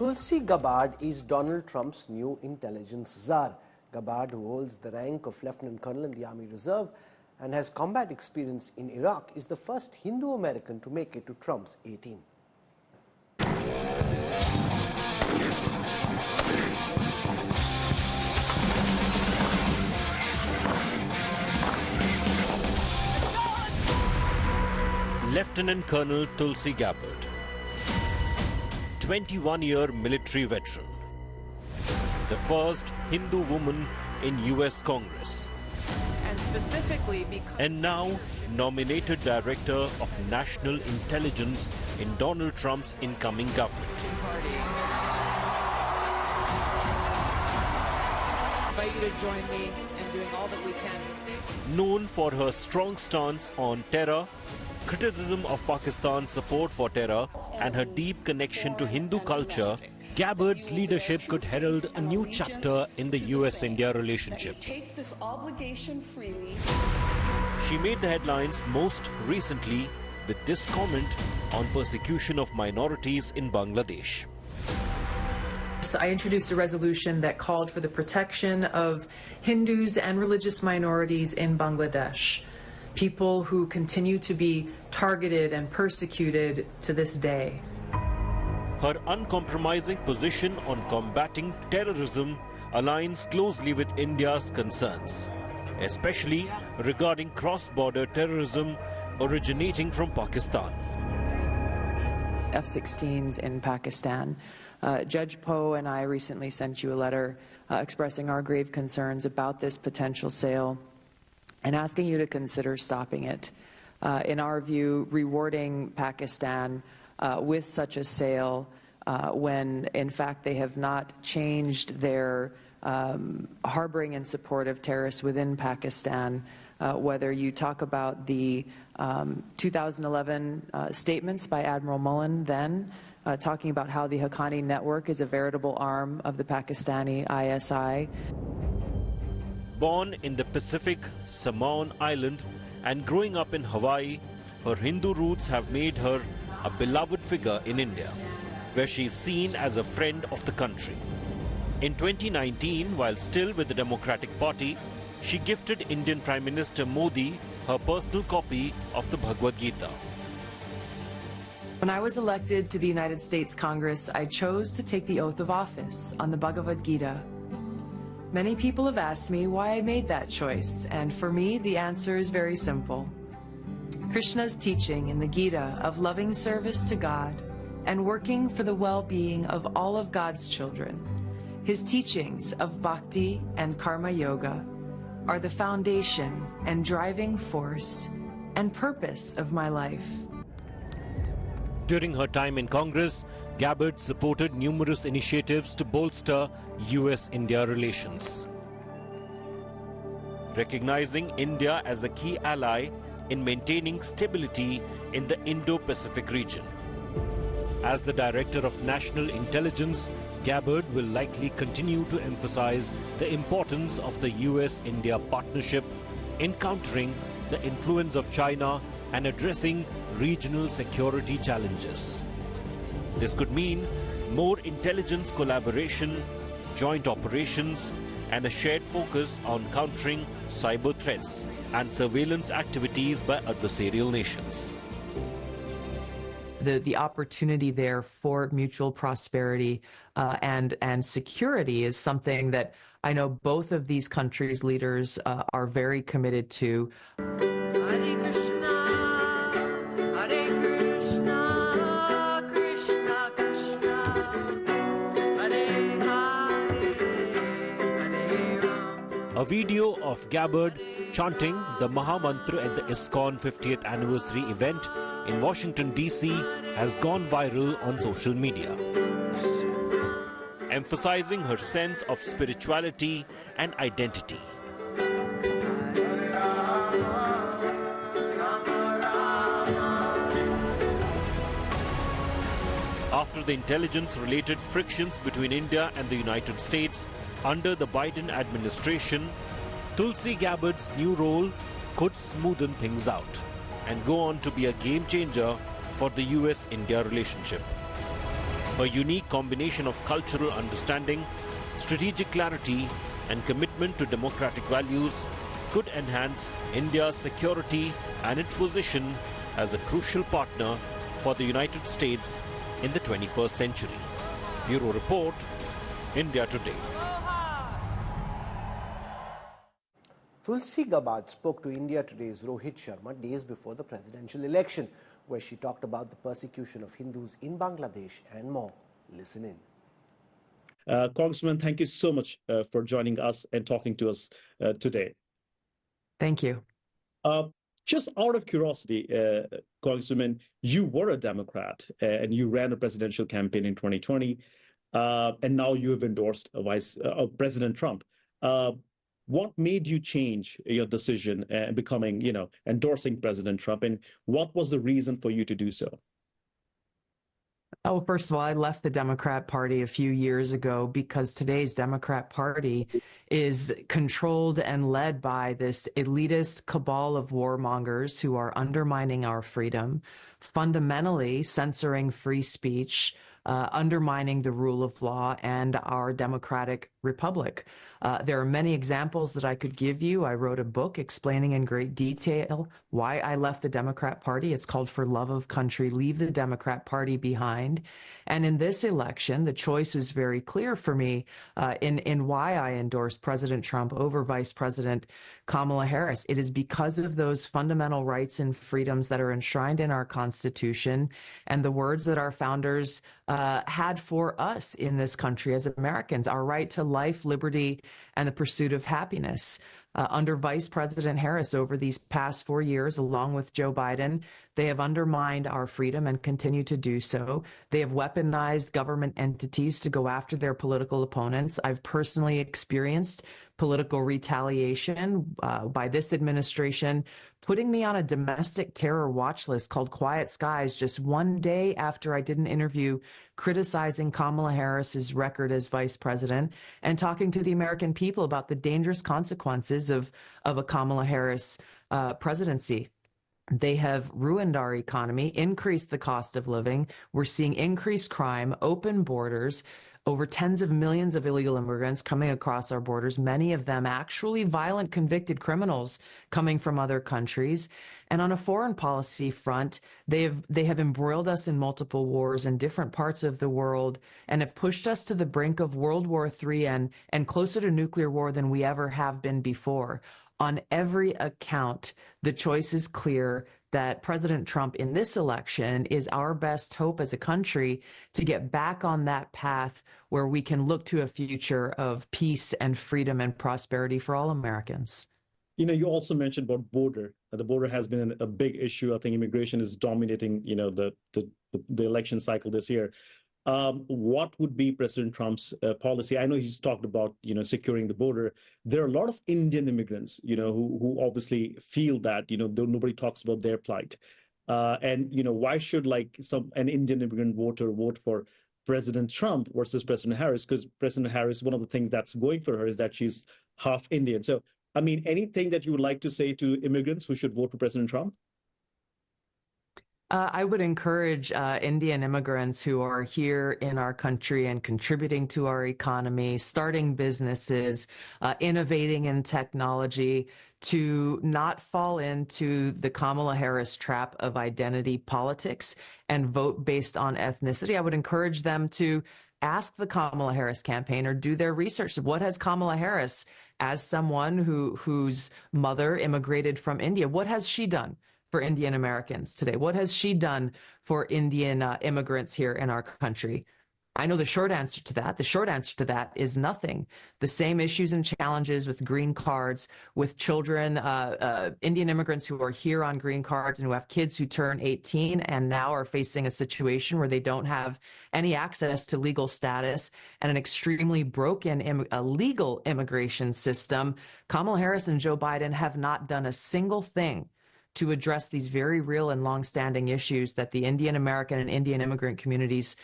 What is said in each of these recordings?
Tulsi Gabbard is Donald Trump's new intelligence czar. Gabbard, who holds the rank of Lieutenant Colonel in the Army Reserve and has combat experience in Iraq, is the first Hindu-American to make it to Trump's A team. Lieutenant Colonel Tulsi Gabbard, 21-year military veteran, the first Hindu woman in US Congress, and now nominated Director of National Intelligence in Donald Trump's incoming government. I invite you to join me in doing all that we can to save. Known for her strong stance on terror, criticism of Pakistan's support for terror, and her deep connection to Hindu culture, Gabbard's leadership could herald a new chapter in the US-India relationship. Take this obligation freely. She made the headlines most recently with this comment on persecution of minorities in Bangladesh. I introduced a resolution that called for the protection of Hindus and religious minorities in Bangladesh, people who continue to be targeted and persecuted to this day. Her uncompromising position on combating terrorism aligns closely with India's concerns, especially regarding cross-border terrorism originating from Pakistan. F-16s in Pakistan. Judge Poe and I recently sent you a letter expressing our grave concerns about this potential sale and asking you to consider stopping it. In our view, rewarding Pakistan with such a sale when, in fact, they have not changed their harboring and support of terrorists within Pakistan, whether you talk about the 2011 statements by Admiral Mullen then, talking about how the Haqqani network is a veritable arm of the Pakistani ISI. Born in the Pacific Samoan Island and growing up in Hawaii, her Hindu roots have made her a beloved figure in India, where she is seen as a friend of the country. In 2019, while still with the Democratic Party, she gifted Indian Prime Minister Modi her personal copy of the Bhagavad Gita. When I was elected to the United States Congress, I chose to take the oath of office on the Bhagavad Gita. Many people have asked me why I made that choice, and for me, the answer is very simple. Krishna's teaching in the Gita of loving service to God and working for the well-being of all of God's children, his teachings of bhakti and karma yoga, are the foundation and driving force and purpose of my life. During her time in Congress, Gabbard supported numerous initiatives to bolster US-India relations. Recognizing India as a key ally in maintaining stability in the Indo-Pacific region. As the Director of National Intelligence, Gabbard will likely continue to emphasize the importance of the US-India partnership in countering the influence of China and addressing regional security challenges. This could mean more intelligence collaboration, joint operations, and a shared focus on countering cyber threats and surveillance activities by adversarial nations. The opportunity there for mutual prosperity and security is something that I know both of these countries' leaders are very committed to. Hare Krishna, Krishna Krishna, Hare Hare, Hare Ram. A video of Gabbard chanting the Mahamantra at the ISKCON 50th anniversary event in Washington, D.C. has gone viral on social media, emphasizing her sense of spirituality and identity. After the intelligence-related frictions between India and the United States under the Biden administration, Tulsi Gabbard's new role could smoothen things out and go on to be a game changer for the US-India relationship. A unique combination of cultural understanding, strategic clarity, and commitment to democratic values could enhance India's security and its position as a crucial partner for the United States in the 21st century. Bureau Report, India Today. Tulsi Gabbard spoke to India Today's Rohit Sharma days before the presidential election, where she talked about the persecution of Hindus in Bangladesh and more. Listen in. Congressman, thank you so much for joining us and talking to us today. Thank you. Just out of curiosity, Congresswoman, you were a Democrat and you ran a presidential campaign in 2020, and now you have endorsed President Trump. What made you change your decision and becoming, endorsing President Trump, and what was the reason for you to do so? Oh, first of all, I left the Democrat Party a few years ago because today's Democrat Party is controlled and led by this elitist cabal of warmongers who are undermining our freedom, fundamentally censoring free speech, undermining the rule of law and our democratic republic. There are many examples that I could give you. I wrote a book explaining in great detail why I left the Democrat Party. It's called For Love of Country, Leave the Democrat Party Behind. And in this election, the choice was very clear for me in why I endorsed President Trump over Vice President Kamala Harris. It is because of those fundamental rights and freedoms that are enshrined in our Constitution and the words that our founders had for us in this country as Americans, our right to life, liberty, and the pursuit of happiness. Under Vice President Harris over these past 4 years, along with Joe Biden, they have undermined our freedom and continue to do so. They have weaponized government entities to go after their political opponents. I've personally experienced political retaliation by this administration, putting me on a domestic terror watch list called Quiet Skies just one day after I did an interview criticizing Kamala Harris's record as vice president and talking to the American people about the dangerous consequences of a Kamala Harris presidency. They have ruined our economy, increased the cost of living. We're seeing increased crime, open borders, over tens of millions of illegal immigrants coming across our borders, many of them actually violent convicted criminals coming from other countries. And on a foreign policy front, they have embroiled us in multiple wars in different parts of the world and have pushed us to the brink of World War III and closer to nuclear war than we ever have been before. On every account, the choice is clear that President Trump in this election is our best hope as a country to get back on that path where we can look to a future of peace and freedom and prosperity for all Americans. You also mentioned about border. The border has been a big issue. I think immigration is dominating, the election cycle this year. What would be President Trump's policy? I know he's talked about, securing the border. There are a lot of Indian immigrants, who obviously feel that, nobody talks about their plight. Why should an Indian immigrant voter vote for President Trump versus President Harris? Because President Harris, one of the things that's going for her is that she's half Indian. So, anything that you would like to say to immigrants who should vote for President Trump? I would encourage Indian immigrants who are here in our country and contributing to our economy, starting businesses, innovating in technology, to not fall into the Kamala Harris trap of identity politics and vote based on ethnicity. I would encourage them to ask the Kamala Harris campaign or do their research. What has Kamala Harris, as someone whose mother immigrated from India, what has she done for Indian Americans today? What has she done for Indian immigrants here in our country? I know the short answer to that. The short answer to that is nothing. The same issues and challenges with green cards, with children, Indian immigrants who are here on green cards and who have kids who turn 18 and now are facing a situation where they don't have any access to legal status and an extremely broken legal immigration system. Kamala Harris and Joe Biden have not done a single thing to address these very real and long-standing issues that the Indian American and Indian immigrant communities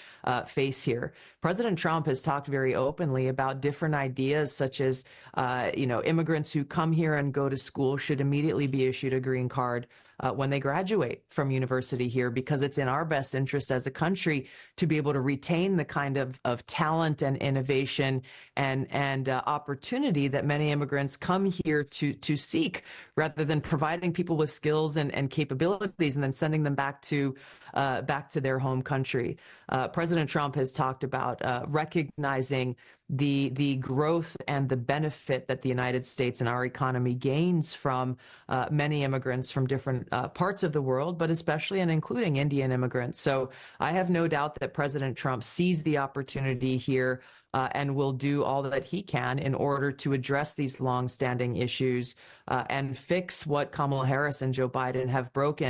face here. President Trump has talked very openly about different ideas, such as, immigrants who come here and go to school should immediately be issued a green card when they graduate from university here, because it's in our best interest as a country to be able to retain the kind of talent and innovation and opportunity that many immigrants come here to seek, rather than providing people with skills and capabilities and then sending them back to their home country. President Trump has talked about recognizing the growth and the benefit that the United States and our economy gains from many immigrants from different parts of the world, but especially and including Indian immigrants. So I have no doubt that President Trump sees the opportunity here and will do all that he can in order to address these long-standing issues and fix what Kamala Harris and Joe Biden have broken.